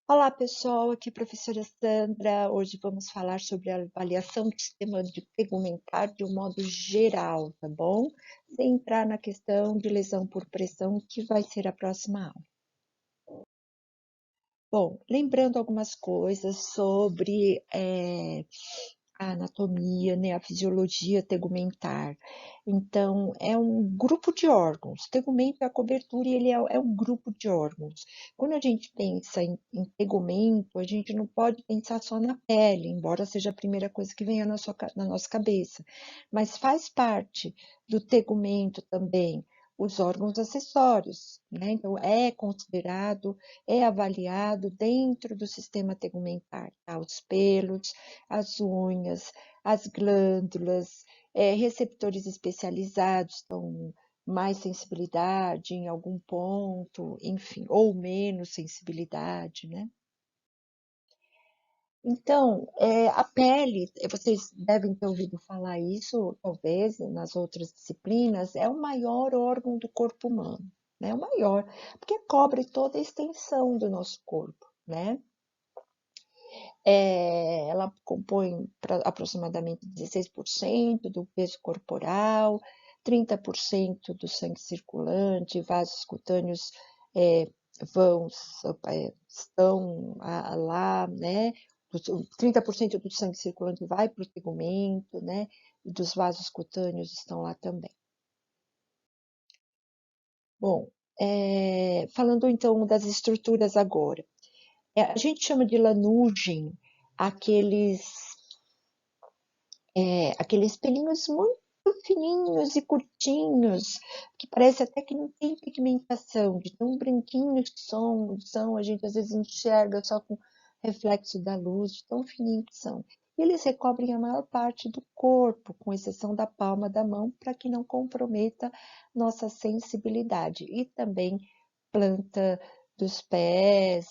Olá, pessoal, aqui é a professora Sandra. Hoje vamos falar sobre a avaliação do sistema de tegumentar de um modo geral, tá bom? Sem entrar na questão de lesão por pressão, que vai ser a próxima aula. Bom, lembrando algumas coisas sobre a anatomia, né, a fisiologia tegumentar. Então, é um grupo de órgãos. Tegumento é a cobertura e ele é um grupo de órgãos. Quando a gente pensa em tegumento, a gente não pode pensar só na pele, embora seja a primeira coisa que venha na nossa cabeça, mas faz parte do tegumento também os órgãos acessórios, né? Então, é considerado, é avaliado dentro do sistema tegumentar, tá? Os pelos, as unhas, as glândulas, receptores especializados, então mais sensibilidade em algum ponto, enfim, ou menos sensibilidade, né? Então, a pele, vocês devem ter ouvido falar isso, talvez, nas outras disciplinas, é o maior órgão do corpo humano, né? O maior, porque cobre toda a extensão do nosso corpo, né? Ela compõe aproximadamente 16% do peso corporal, 30% do sangue circulante, vasos cutâneos é, vão, estão lá, né? 30% do sangue circulante vai para o tegumento, né? E dos vasos cutâneos estão lá também. Bom, falando então das estruturas agora. A gente chama de lanugem aqueles aqueles pelinhos muito fininhos e curtinhos, que parece até que não tem pigmentação, de tão branquinhos que são, a gente às vezes enxerga só com reflexo da luz, de tão fininhos que são. E eles recobrem a maior parte do corpo, com exceção da palma da mão, para que não comprometa nossa sensibilidade. E também planta dos pés,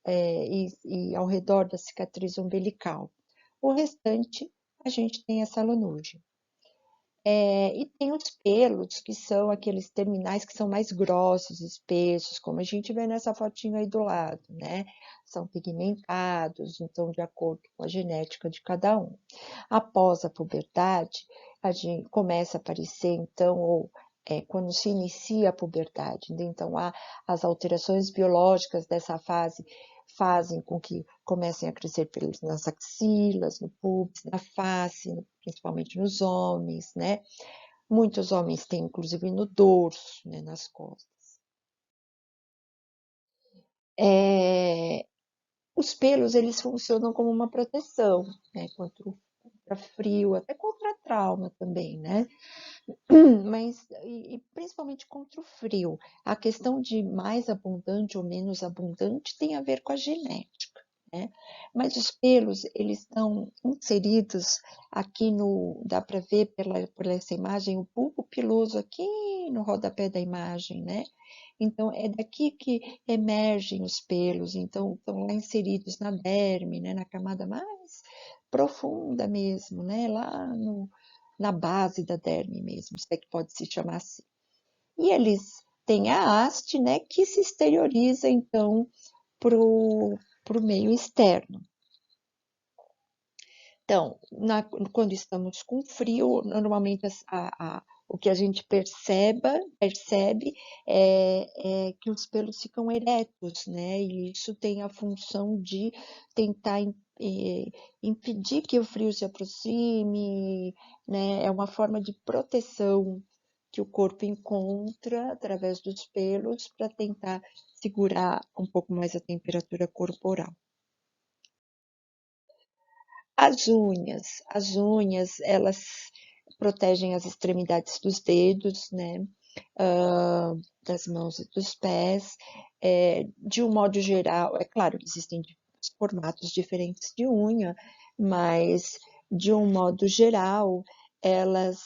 e ao redor da cicatriz umbilical. O restante a gente tem essa lanugem. E tem os pelos, que são aqueles terminais que são mais grossos, espessos, como a gente vê nessa fotinho aí do lado, né? São pigmentados, então, de acordo com a genética de cada um. Após a puberdade, a gente começa a aparecer, então, ou quando se inicia a puberdade, né? Então, as alterações biológicas dessa fase fazem com que comecem a crescer pelos nas axilas, no pubis, na face, principalmente nos homens, né? Muitos homens têm, inclusive, no dorso, né, nas costas. É, os pelos, eles funcionam como uma proteção, né, contra frio, até contra trauma também, né? Mas, e principalmente contra o frio. A questão de mais abundante ou menos abundante tem a ver com a genética, né? Mas os pelos, eles estão inseridos aqui no, dá para ver por essa imagem, o bulbo piloso aqui no rodapé da imagem, né? Então, é daqui que emergem os pelos, então estão lá inseridos na derme, né? Na camada mais profunda mesmo, né? Lá no, na base da derme mesmo, se é que pode se chamar assim. E eles têm a haste, né, que se exterioriza, então, para o meio externo. Então, quando estamos com frio, normalmente o que a gente percebe é que os pelos ficam eretos, né? E isso tem a função de tentar impedir que o frio se aproxime, né? É uma forma de proteção que o corpo encontra através dos pelos para tentar segurar um pouco mais a temperatura corporal. As unhas, elas protegem as extremidades dos dedos, né? Das mãos e dos pés. De um modo geral, é claro que existem formatos diferentes de unha, mas de um modo geral, elas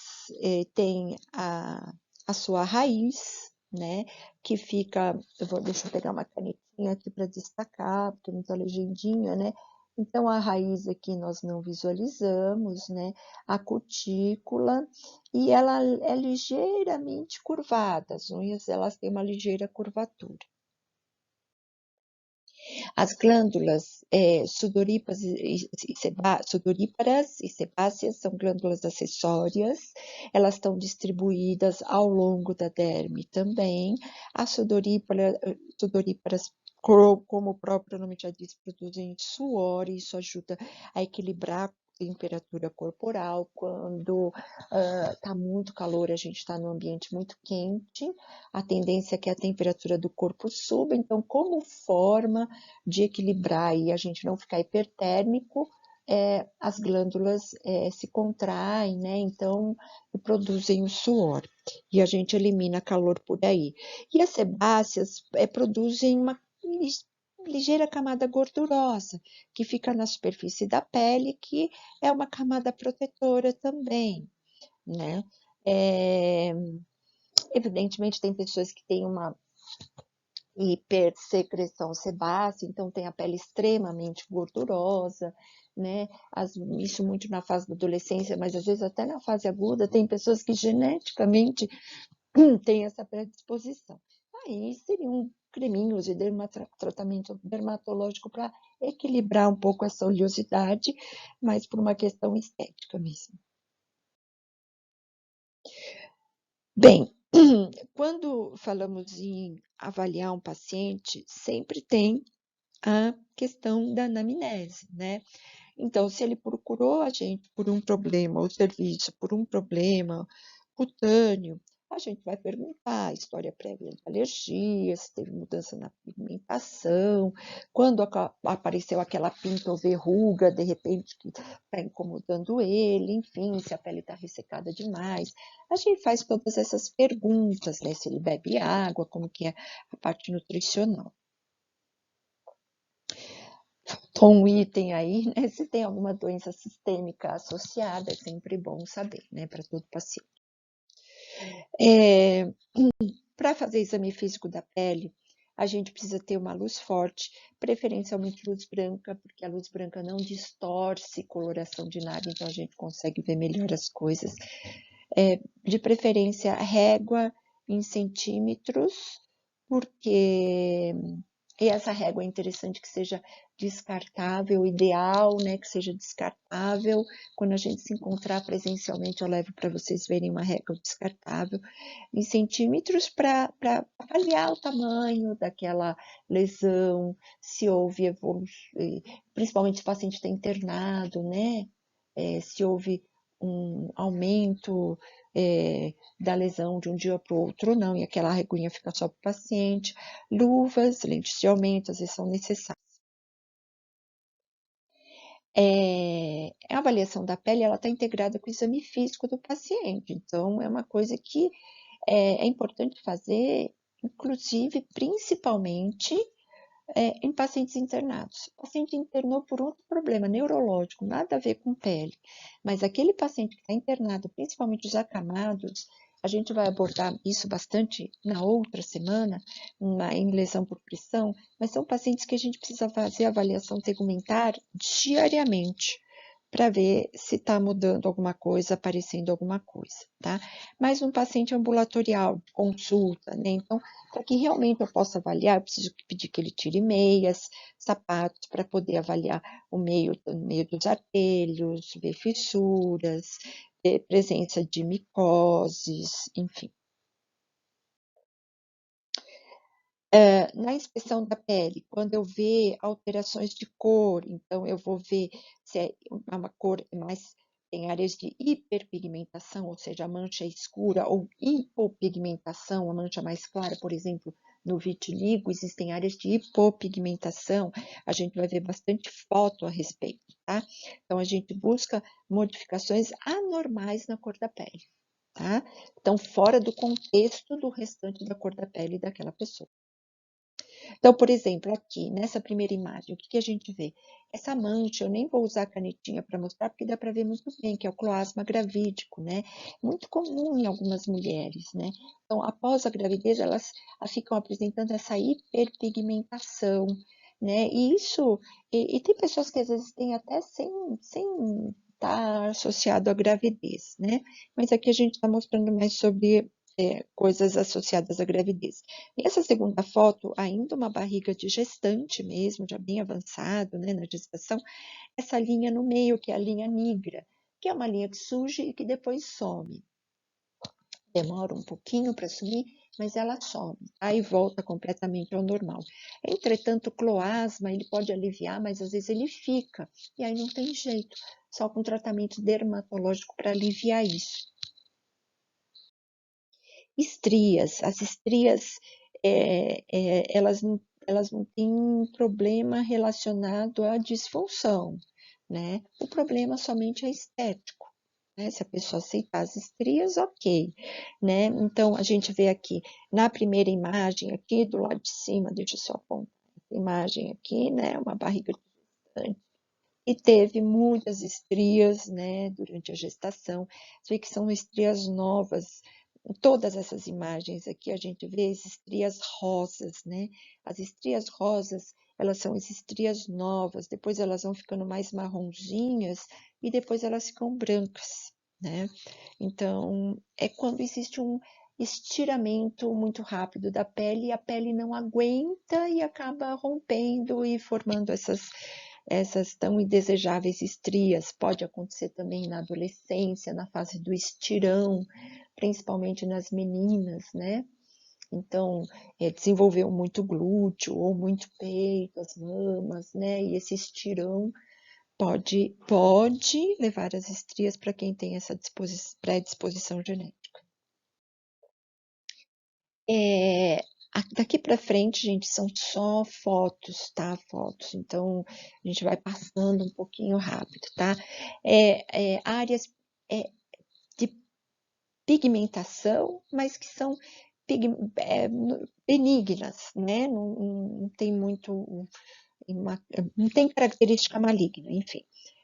têm a sua raiz, né? Que fica, deixa eu pegar uma canetinha aqui para destacar, porque não está legendinha, né? Então, a raiz aqui nós não visualizamos, né? A cutícula, e ela é ligeiramente curvada, as unhas elas têm uma ligeira curvatura. As glândulas sudoríparas e sebáceas são glândulas acessórias, elas estão distribuídas ao longo da derme também. As sudoríparas, como o próprio nome já diz, produzem suor, e isso ajuda a equilibrar a temperatura corporal. Quando está muito calor, a gente está num ambiente muito quente, a tendência é que a temperatura do corpo suba, então, como forma de equilibrar e a gente não ficar hipertérmico, as glândulas se contraem, né? Então, produzem o suor, e a gente elimina calor por aí. E as sebáceas produzem uma ligeira camada gordurosa, que fica na superfície da pele, que é uma camada protetora também, né? Evidentemente, tem pessoas que têm uma hipersecreção sebácea, então tem a pele extremamente gordurosa, né? Isso muito na fase da adolescência, mas às vezes até na fase aguda, tem pessoas que geneticamente têm essa predisposição. Aí seriam creminhos e tratamento dermatológico para equilibrar um pouco essa oleosidade, mas por uma questão estética mesmo. Bem, quando falamos em avaliar um paciente, sempre tem a questão da anamnese, né? Então, se ele procurou a gente por um problema, o serviço por um problema cutâneo, a gente vai perguntar a história prévia de alergia, se teve mudança na pigmentação, quando apareceu aquela pinta ou verruga, de repente, que está incomodando ele, enfim, se a pele está ressecada demais. A gente faz todas essas perguntas, né? Se ele bebe água, como que é a parte nutricional. Um item aí, né? Se tem alguma doença sistêmica associada, é sempre bom saber, né? Para todo paciente. Para fazer exame físico da pele, a gente precisa ter uma luz forte, preferencialmente luz branca, porque a luz branca não distorce coloração de nada, então a gente consegue ver melhor as coisas. De preferência, régua em centímetros, porque essa régua é interessante que seja descartável, ideal, né, que seja descartável. Quando a gente se encontrar presencialmente, eu levo para vocês verem uma régua descartável em centímetros para avaliar o tamanho daquela lesão, se houve evolução, principalmente se o paciente está internado, né? Se houve um aumento da lesão de um dia para o outro, não, e aquela reguinha fica só para o paciente. Luvas, lentes de aumento, às vezes são necessárias. A avaliação da pele, ela está integrada com o exame físico do paciente, então é uma coisa que é importante fazer, inclusive, principalmente em pacientes internados. O paciente internou por outro problema neurológico, nada a ver com pele, mas aquele paciente que está internado, principalmente os acamados, a gente vai abordar isso bastante na outra semana, em lesão por pressão, mas são pacientes que a gente precisa fazer avaliação tegumentar diariamente, para ver se está mudando alguma coisa, aparecendo alguma coisa, tá? Mas um paciente ambulatorial, consulta, né? Então, para que realmente eu possa avaliar, eu preciso pedir que ele tire meias, sapatos, para poder avaliar o meio dos artelhos, ver fissuras, ver presença de micoses, enfim. Na inspeção da pele, quando eu ver alterações de cor, então eu vou ver se é uma cor mais, tem áreas de hiperpigmentação, ou seja, a mancha é escura, ou hipopigmentação, a mancha mais clara, por exemplo, no vitiligo, existem áreas de hipopigmentação, a gente vai ver bastante foto a respeito, tá? Então, a gente busca modificações anormais na cor da pele, tá? Então, fora do contexto do restante da cor da pele daquela pessoa. Então, por exemplo, aqui nessa primeira imagem, o que a gente vê? Essa mancha, eu nem vou usar a canetinha para mostrar, porque dá para ver muito bem, que é o cloasma gravídico, né? Muito comum em algumas mulheres, né? Então, após a gravidez, elas ficam apresentando essa hiperpigmentação, né? E isso, e tem pessoas que às vezes têm até sem estar associado à gravidez, né? Mas aqui a gente está mostrando mais sobre coisas associadas à gravidez. E essa segunda foto, ainda uma barriga de gestante mesmo, já bem avançado, né, na gestação, essa linha no meio, que é a linha nigra, que é uma linha que surge e que depois some. Demora um pouquinho para sumir, mas ela some, aí volta completamente ao normal. Entretanto, o cloasma, ele pode aliviar, mas às vezes ele fica, e aí não tem jeito, só com tratamento dermatológico para aliviar isso. Estrias, as estrias, elas não têm problema relacionado à disfunção, né? O problema somente é estético. Se a pessoa aceitar as estrias, ok, né? Então, a gente vê aqui, na primeira imagem, aqui do lado de cima, deixa eu só apontar essa imagem aqui, né? Uma barriga gestante, e teve muitas estrias, né, durante a gestação. Você vê que são estrias novas. Em todas essas imagens aqui, a gente vê as estrias rosas, né? As estrias rosas, elas são as estrias novas, depois elas vão ficando mais marronzinhas e depois elas ficam brancas, né? Então, é quando existe um estiramento muito rápido da pele e a pele não aguenta e acaba rompendo e formando essas tão indesejáveis estrias. Pode acontecer também na adolescência, na fase do estirão, principalmente nas meninas, né? Então, desenvolveu muito glúteo ou muito peito, as mamas, né? E esse estirão pode levar às estrias para quem tem essa predisposição genética. Daqui para frente, gente, são só fotos, tá? Fotos. Então, a gente vai passando um pouquinho rápido, tá? Áreas de pigmentação, mas que são benignas, né? Não tem muito, não tem característica maligna, enfim.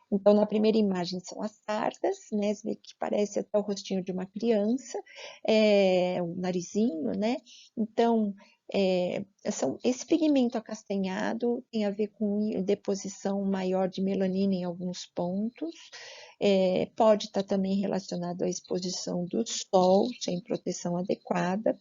Então, na primeira imagem são as sardas, né? Você vê que parece até o rostinho de uma criança, o narizinho, né? Então, esse pigmento acastanhado tem a ver com deposição maior de melanina em alguns pontos, pode estar também relacionado à exposição do sol, sem proteção adequada,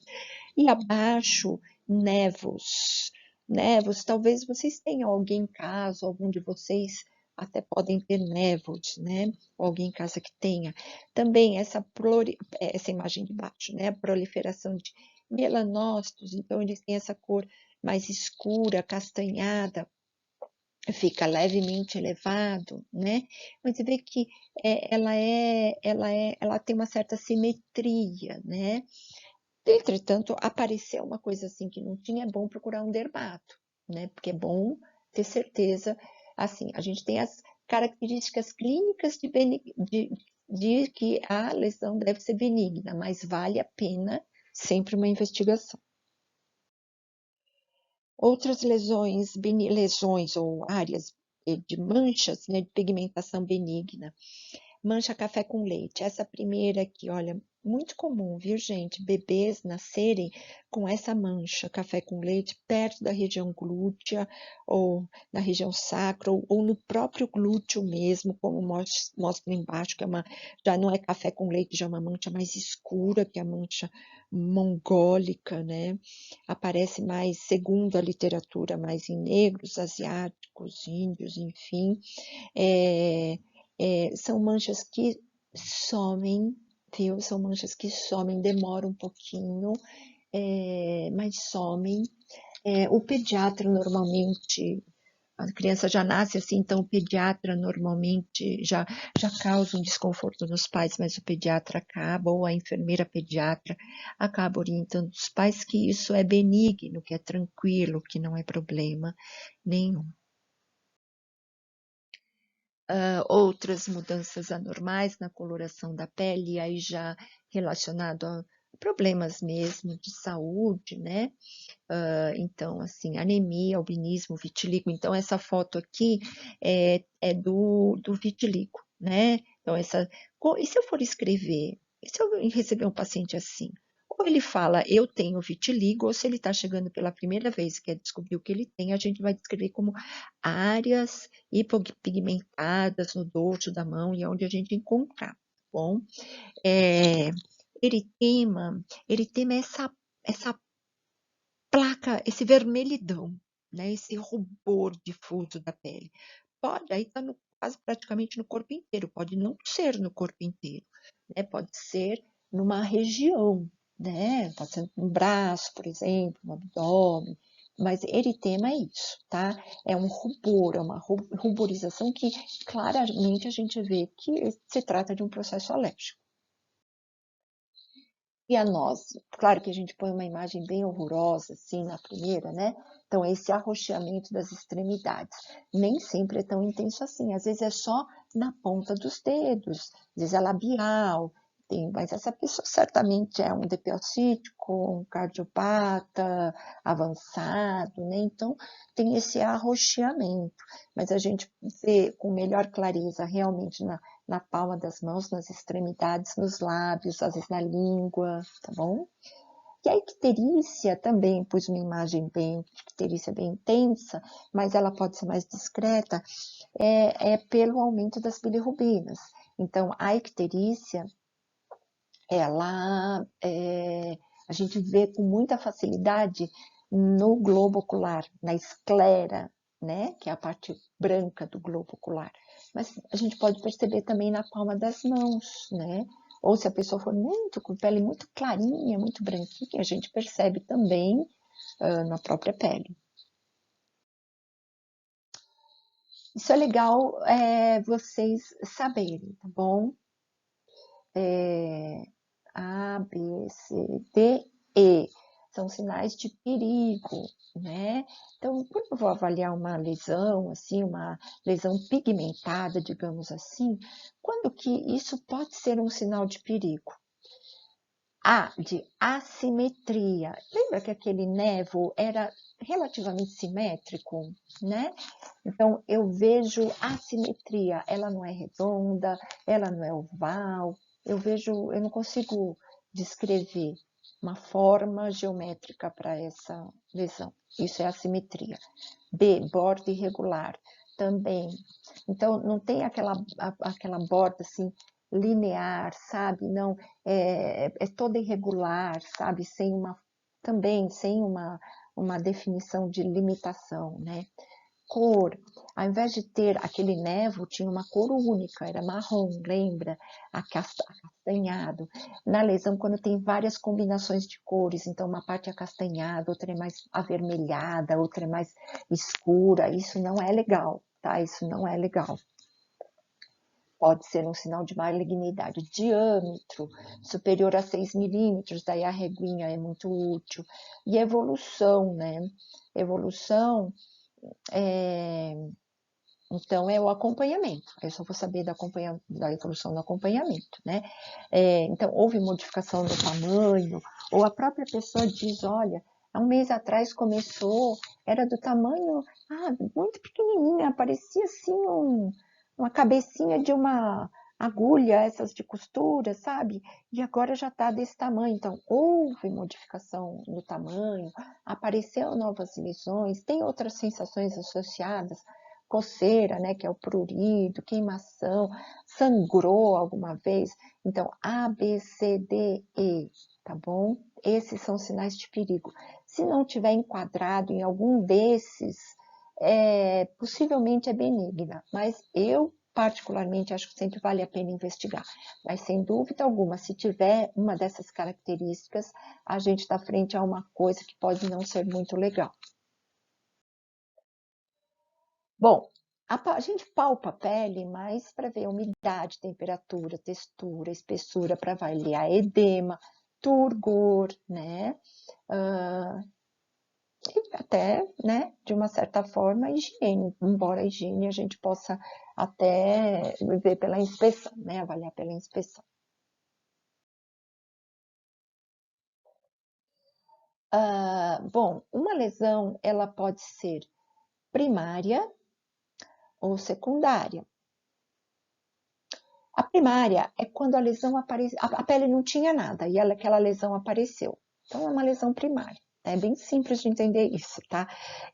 e abaixo, névoos. Névoos, talvez vocês tenham alguém em casa, algum de vocês até podem ter névoos, né? Ou alguém em casa que tenha. Também essa imagem de baixo, né? A proliferação de melanócitos, então eles têm essa cor mais escura, castanhada, fica levemente elevado, né? Mas você vê que ela tem uma certa simetria, né? Entretanto, apareceu uma coisa assim que não tinha, é bom procurar um dermato, né? Porque é bom ter certeza, assim, a gente tem as características clínicas de que a lesão deve ser benigna, mas vale a pena sempre uma investigação. Outras lesões ou áreas de manchas, né, de pigmentação benigna. Mancha café com leite. Essa primeira aqui, olha, muito comum, viu, gente? Bebês nascerem com essa mancha café com leite perto da região glútea ou na região sacra ou no próprio glúteo mesmo, como mostra embaixo, que já não é café com leite, já é uma mancha mais escura, que é a mancha mongólica, né? Aparece mais, segundo a literatura, mais em negros, asiáticos, índios, enfim. São manchas que somem, viu? São manchas que somem, demoram um pouquinho, mas somem. O pediatra normalmente, a criança já nasce assim, então o pediatra normalmente já causa um desconforto nos pais, mas o pediatra acaba, ou a enfermeira pediatra acaba orientando os pais que isso é benigno, que é tranquilo, que não é problema nenhum. Outras mudanças anormais na coloração da pele, aí já relacionado a problemas mesmo de saúde, né? Então, assim, anemia, albinismo, vitiligo. Então, essa foto aqui é do vitiligo, né? Então, e se eu for escrever, e se eu receber um paciente assim? Ou ele fala, eu tenho vitiligo, ou se ele está chegando pela primeira vez e quer descobrir o que ele tem, a gente vai descrever como áreas hipopigmentadas no dorso da mão e onde a gente encontrar, bom? Eritema é essa placa, esse vermelhidão, né? Esse rubor difuso da pele. Pode, aí está quase praticamente no corpo inteiro, pode não ser no corpo inteiro, né? Pode ser numa região, né? Pode ser no braço, por exemplo, no abdômen, mas eritema é isso, tá? É um rubor, é uma ruborização que claramente a gente vê que se trata de um processo alérgico. E a nós, claro que a gente põe uma imagem bem horrorosa, assim, na primeira, né? Então, esse arroxeamento das extremidades. Nem sempre é tão intenso assim, às vezes é só na ponta dos dedos, às vezes é labial, mas essa pessoa certamente é um depiocítico, um cardiopata avançado, né? Então, tem esse arroxeamento, mas a gente vê com melhor clareza realmente na palma das mãos, nas extremidades, nos lábios, às vezes na língua, tá bom? E a icterícia também, pus uma imagem icterícia bem intensa, mas ela pode ser mais discreta, é pelo aumento das bilirrubinas. Então, a icterícia, a gente vê com muita facilidade no globo ocular, na esclera, né, que é a parte branca do globo ocular. Mas a gente pode perceber também na palma das mãos, né? Ou se a pessoa for muito com pele muito clarinha, muito branquinha, a gente percebe também na própria pele. Isso é legal vocês saberem, tá bom? A, B, C, D, E. São sinais de perigo, né? Então, quando eu vou avaliar uma lesão, assim, uma lesão pigmentada, digamos assim, quando que isso pode ser um sinal de perigo? A, de assimetria. Lembra que aquele névoa era relativamente simétrico, né? Então, eu vejo assimetria. Ela não é redonda, ela não é oval. Eu não consigo descrever uma forma geométrica para essa lesão. Isso é assimetria. B, borda irregular. Também. Então, não tem aquela borda assim linear, sabe? Não, é toda irregular, sabe? Também sem uma definição de limitação, né? Cor, ao invés de ter aquele névoa, tinha uma cor única, era marrom, lembra? Acastanhado. Na lesão, quando tem várias combinações de cores, então uma parte é acastanhada, outra é mais avermelhada, outra é mais escura, isso não é legal, tá? Isso não é legal. Pode ser um sinal de malignidade. Diâmetro superior a 6 milímetros, daí a reguinha é muito útil. E evolução, né? Evolução, então, é o acompanhamento. Eu só vou saber da evolução do acompanhamento, né? Então, houve modificação no tamanho, ou a própria pessoa diz, olha, há um mês atrás começou, era do tamanho, muito pequenininha, parecia assim uma cabecinha de uma agulha, essas de costura, sabe? E agora já está desse tamanho. Então, houve modificação no tamanho, apareceram novas lesões, tem outras sensações associadas, coceira, né, que é o prurido, queimação, sangrou alguma vez. Então, A, B, C, D, E, tá bom? Esses são sinais de perigo. Se não tiver enquadrado em algum desses, possivelmente é benigna, mas eu particularmente acho que sempre vale a pena investigar. Mas sem dúvida alguma, se tiver uma dessas características, a gente está frente a uma coisa que pode não ser muito legal. Bom, a gente palpa a pele mais para ver umidade, temperatura, textura, espessura, para avaliar edema, turgor, né? E até, né, de uma certa forma, higiene, embora a higiene a gente possa até ver pela inspeção, né, avaliar pela inspeção. Bom, uma lesão, ela pode ser primária ou secundária. A primária é quando a lesão apareceu, a pele não tinha nada e aquela lesão apareceu. Então, é uma lesão primária. É bem simples de entender isso, tá?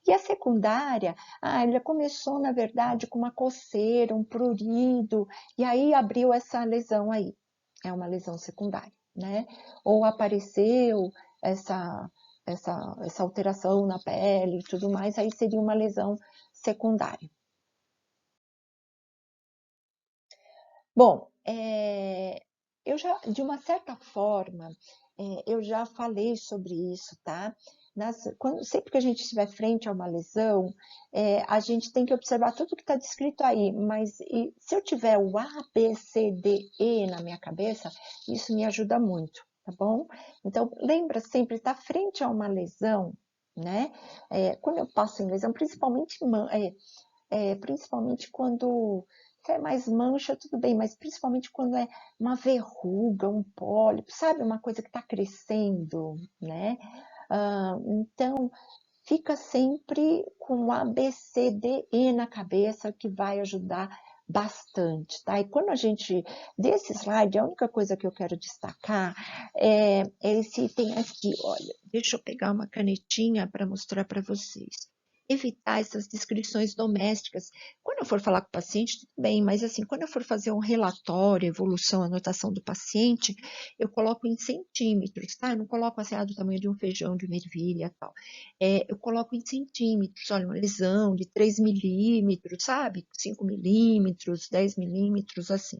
E a secundária, ele começou, na verdade, com uma coceira, um prurido, e aí abriu essa lesão aí. É uma lesão secundária, né? Ou apareceu essa, essa alteração na pele e tudo mais, aí seria uma lesão secundária. Bom, eu já, de uma certa forma, eu já falei sobre isso, tá? Sempre que a gente estiver frente a uma lesão, a gente tem que observar tudo que está descrito aí, mas se eu tiver o A, B, C, D, E na minha cabeça, isso me ajuda muito, tá bom? Então, lembra sempre, estar frente a uma lesão, né? Quando eu passo em lesão, principalmente quando é mais mancha, tudo bem, mas principalmente quando é uma verruga, um pólipo, sabe? Uma coisa que está crescendo, né? Então, fica sempre com A, B, C, D, E na cabeça, que vai ajudar bastante, tá? E quando a gente, desse slide, a única coisa que eu quero destacar é esse item aqui, olha, deixa eu pegar uma canetinha para mostrar para vocês. Evitar essas descrições domésticas. Quando eu for falar com o paciente, tudo bem, mas assim, quando eu for fazer um relatório, evolução, anotação do paciente, eu coloco em centímetros, tá? Eu não coloco assim, do tamanho de um feijão, de uma ervilha e tal. Eu coloco em centímetros, olha, uma lesão de 3 milímetros, sabe? 5 milímetros, 10 milímetros, assim.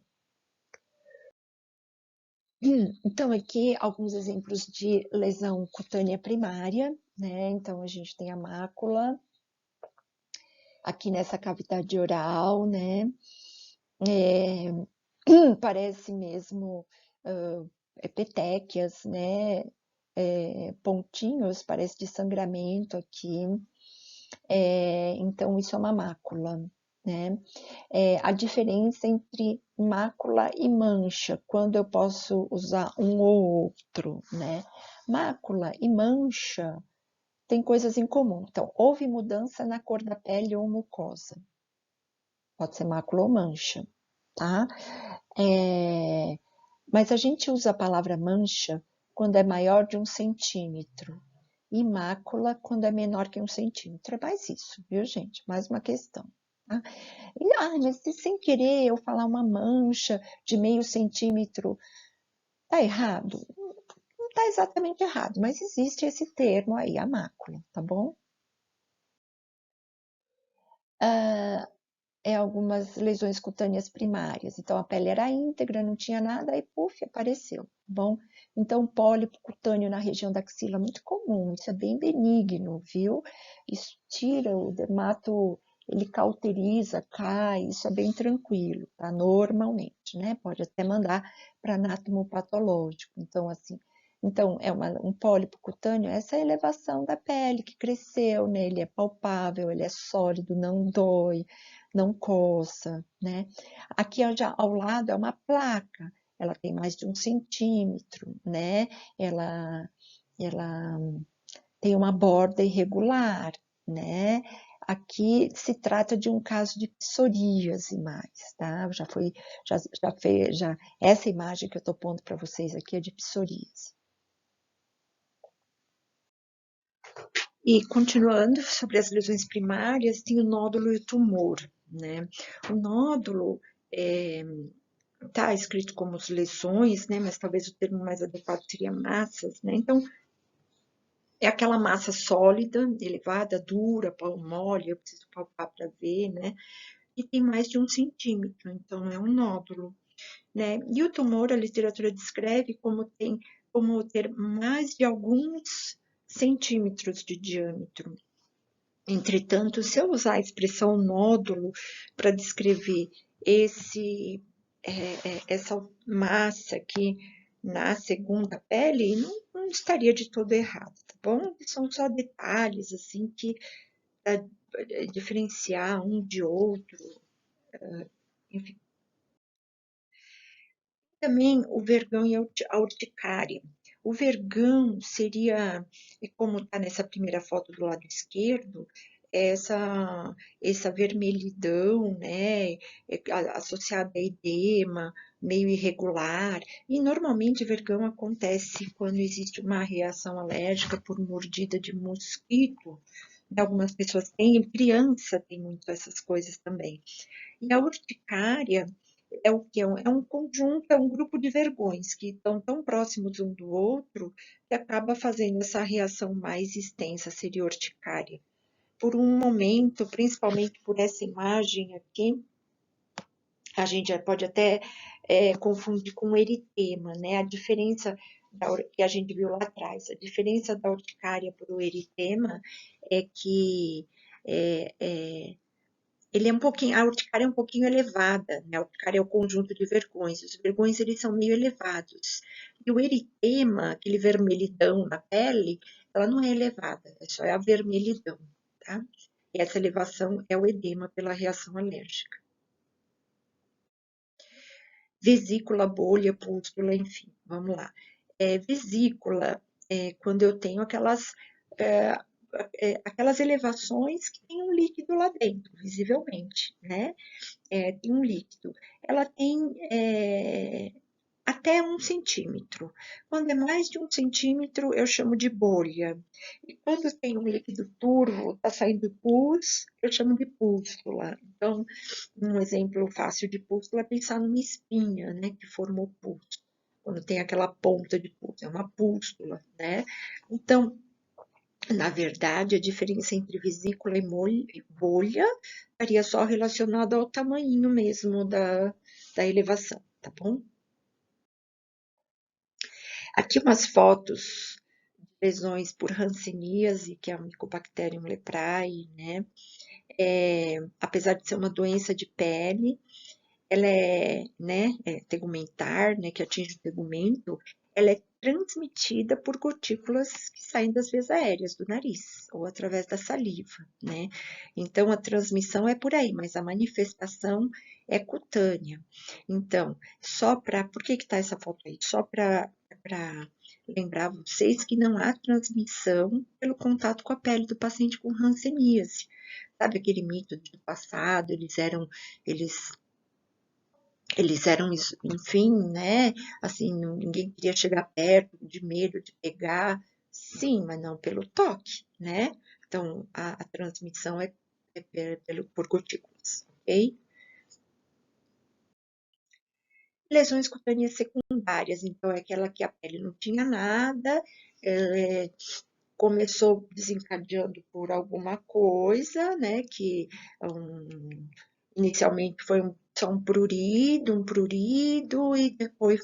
Então, aqui alguns exemplos de lesão cutânea primária, né? Então, a gente tem a mácula, aqui nessa cavidade oral, né? Parece mesmo petequias, né? Pontinhos, parece de sangramento aqui. Então, isso é uma mácula, né? A diferença entre mácula e mancha, quando eu posso usar um ou outro, né? Mácula e mancha tem coisas em comum. Então, houve mudança na cor da pele ou mucosa. Pode ser mácula ou mancha, tá? Mas a gente usa a palavra mancha quando é maior de 1 centímetro. E mácula quando é menor que 1 centímetro. É mais isso, viu, gente? Mais uma questão. Tá? Mas se sem querer eu falar uma mancha de meio centímetro, tá errado? Não tá exatamente errado, mas existe esse termo aí, a mácula, tá bom? Algumas lesões cutâneas primárias. Então, a pele era íntegra, não tinha nada, aí, puf, apareceu, tá bom? Então, pólipo cutâneo na região da axila, muito comum, isso é bem benigno, viu? Isso tira o dermato, ele cauteriza, cai, isso é bem tranquilo, tá? Normalmente, né? Pode até mandar para anatomopatológico. Então, assim, é um pólipo cutâneo, essa é a elevação da pele que cresceu, né? Ele é palpável, ele é sólido, não dói, não coça, né? Aqui já ao lado é uma placa, ela tem mais de 1 centímetro, né? Ela tem uma borda irregular, né? Aqui se trata de um caso de psoríase mais, tá? Essa imagem que eu estou pondo para vocês aqui é de psoríase. E continuando sobre as lesões primárias, tem o nódulo e o tumor, né? O nódulo está escrito como lesões, né? Mas talvez o termo mais adequado seria massas, né? Então, é aquela massa sólida, elevada, dura, mole, eu preciso palpar para ver, né? E tem mais de 1 centímetro, então é um nódulo, né? E o tumor, a literatura descreve como ter mais de alguns centímetros de diâmetro. Entretanto, se eu usar a expressão nódulo para descrever essa massa aqui na segunda pele, não estaria de todo errado, tá bom? São só detalhes, assim, que para diferenciar um de outro, enfim. Também o vergão e a urticária. O vergão seria, como está nessa primeira foto do lado esquerdo, essa vermelhidão, né, associada a edema, meio irregular. E normalmente vergão acontece quando existe uma reação alérgica por mordida de mosquito. Algumas pessoas têm, criança tem muito essas coisas também. E a urticária é o que? É um conjunto, é um grupo de vergões que estão tão próximos um do outro que acaba fazendo essa reação mais extensa, seria urticária. Por um momento, principalmente por essa imagem aqui, a gente já pode até confundir com eritema, né? A diferença que a gente viu lá atrás, a diferença da urticária para o eritema é que é, é, ele é um pouquinho, a urticária é um pouquinho elevada, né? A urticária é o conjunto de vergões, os vergões eles são meio elevados. E o eritema, aquele vermelhidão na pele, ela não é elevada, é só a vermelhidão, tá? E essa elevação é o edema pela reação alérgica. Vesícula, bolha, pústula, enfim, vamos lá. Vesícula é quando eu tenho é, aquelas elevações que tem um líquido lá dentro, visivelmente, né? Tem um líquido. Ela tem até 1 centímetro. Quando é mais de 1 centímetro, eu chamo de bolha. E quando tem um líquido turvo, está saindo pus, eu chamo de pústula. Então, um exemplo fácil de pústula é pensar numa espinha, né, que formou pus. Quando tem aquela ponta de pus, é uma pústula, né? Então, na verdade, a diferença entre vesícula e bolha estaria só relacionada ao tamanho mesmo da elevação, tá bom? Aqui umas fotos de lesões por hanseníase, que é a Mycobacterium leprae, né? Apesar de ser uma doença de pele, ela é tegumentar, né, que atinge o tegumento, ela é transmitida por gotículas que saem das vias aéreas do nariz ou através da saliva, né? Então a transmissão é por aí, mas a manifestação é cutânea. Então, por que está essa foto aí? Só para lembrar vocês que não há transmissão pelo contato com a pele do paciente com hanseníase. Sabe aquele mito do passado, eles enfim, né? Assim, ninguém queria chegar perto, de medo de pegar. Sim, mas não pelo toque, né? Então, a transmissão por gotículas, ok? Lesões cutâneas secundárias, então, é aquela que a pele não tinha nada, começou desencadeando por alguma coisa, né? Que inicialmente foi só um prurido, e depois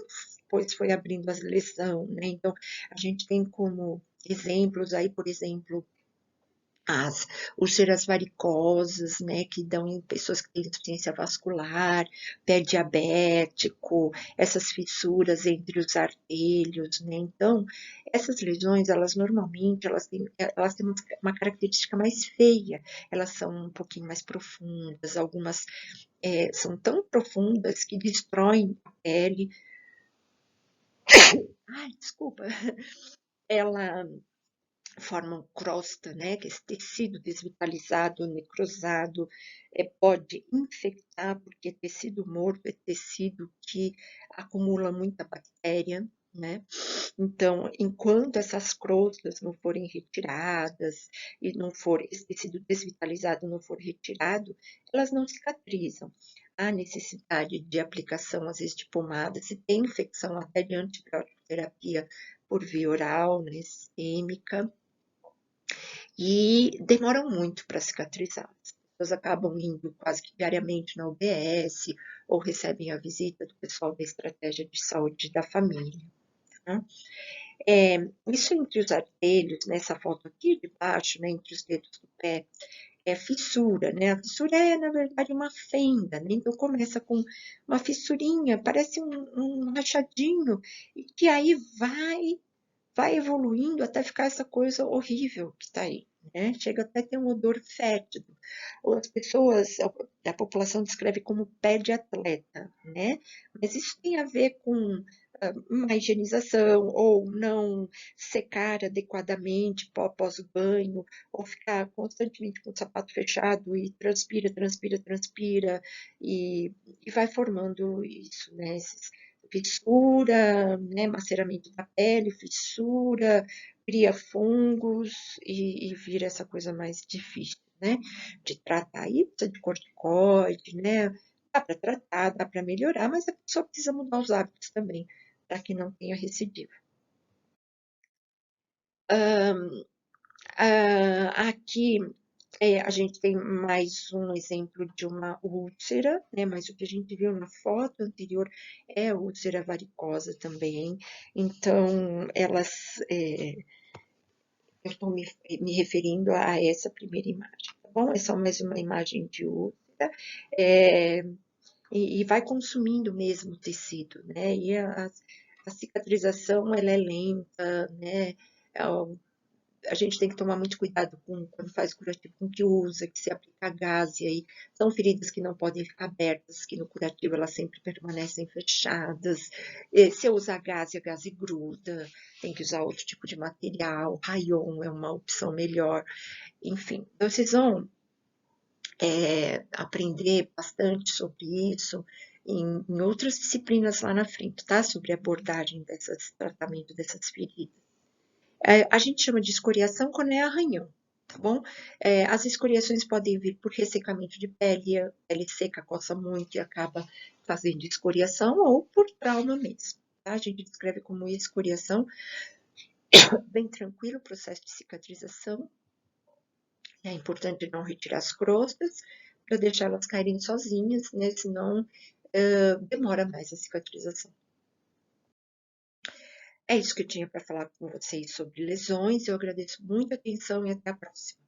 foi abrindo as lesão, né? Então, a gente tem como exemplos aí, por exemplo, as úlceras varicosas, né, que dão em pessoas que têm insuficiência vascular, pé diabético, essas fissuras entre os artérios, né? Então, essas lesões, elas normalmente, elas têm uma característica mais feia, elas são um pouquinho mais profundas, algumas são tão profundas que destroem a pele. Ai, desculpa. Ela formam crosta, né, que esse tecido desvitalizado, necrosado, pode infectar, porque tecido morto é tecido que acumula muita bactéria, né? Então, enquanto essas crostas não forem retiradas e não for esse tecido desvitalizado não for retirado, elas não cicatrizam. Há necessidade de aplicação, às vezes, de pomada, se tem infecção até de antibiótico terapia por via oral, né, sistêmica, e demoram muito para cicatrizar. As pessoas acabam indo quase que diariamente na UBS ou recebem a visita do pessoal da estratégia de saúde da família. Tá? Isso entre os artelhos, nessa foto aqui de baixo, né, entre os dedos do pé, é fissura, né? A fissura é, na verdade, uma fenda, né? Então começa com uma fissurinha, parece um rachadinho, e que aí vai evoluindo até ficar essa coisa horrível que está aí, né? Chega até a ter um odor fétido. Ou as pessoas, a população descreve como pé de atleta, né? Mas isso tem a ver com má higienização, ou não secar adequadamente após o banho, ou ficar constantemente com o sapato fechado e transpira, e vai formando isso, né? Fissura, né, maceramento da pele, fissura, cria fungos e vira essa coisa mais difícil, né, de tratar. Aí precisa de corticoide, né, Dá para tratar, dá para melhorar, mas a pessoa precisa mudar os hábitos também, para que não tenha recidiva. Aqui a gente tem mais um exemplo de uma úlcera, né? Mas o que a gente viu na foto anterior é úlcera varicosa também. Então, eu estou me referindo a essa primeira imagem, tá bom? É só mais uma imagem de úlcera. É, e vai consumindo mesmo o tecido, né? E a cicatrização, ela é lenta, né? A gente tem que tomar muito cuidado quando faz curativo com o que usa, que se aplica gás, e aí são feridas que não podem ficar abertas, que no curativo elas sempre permanecem fechadas. E se eu usar gás, a gás gruda, tem que usar outro tipo de material, rayon é uma opção melhor, enfim. Então, vocês vão aprender bastante sobre isso em outras disciplinas lá na frente, tá? Sobre a abordagem desses tratamento dessas feridas. A gente chama de escoriação quando é arranhão, tá bom? As escoriações podem vir por ressecamento de pele, a pele seca, coça muito e acaba fazendo escoriação, ou por trauma mesmo, tá? A gente descreve como escoriação, bem tranquilo o processo de cicatrização. É importante não retirar as crostas, para deixar elas caírem sozinhas, né? Senão demora mais a cicatrização. É isso que eu tinha para falar com vocês sobre lesões. Eu agradeço muito a atenção e até a próxima.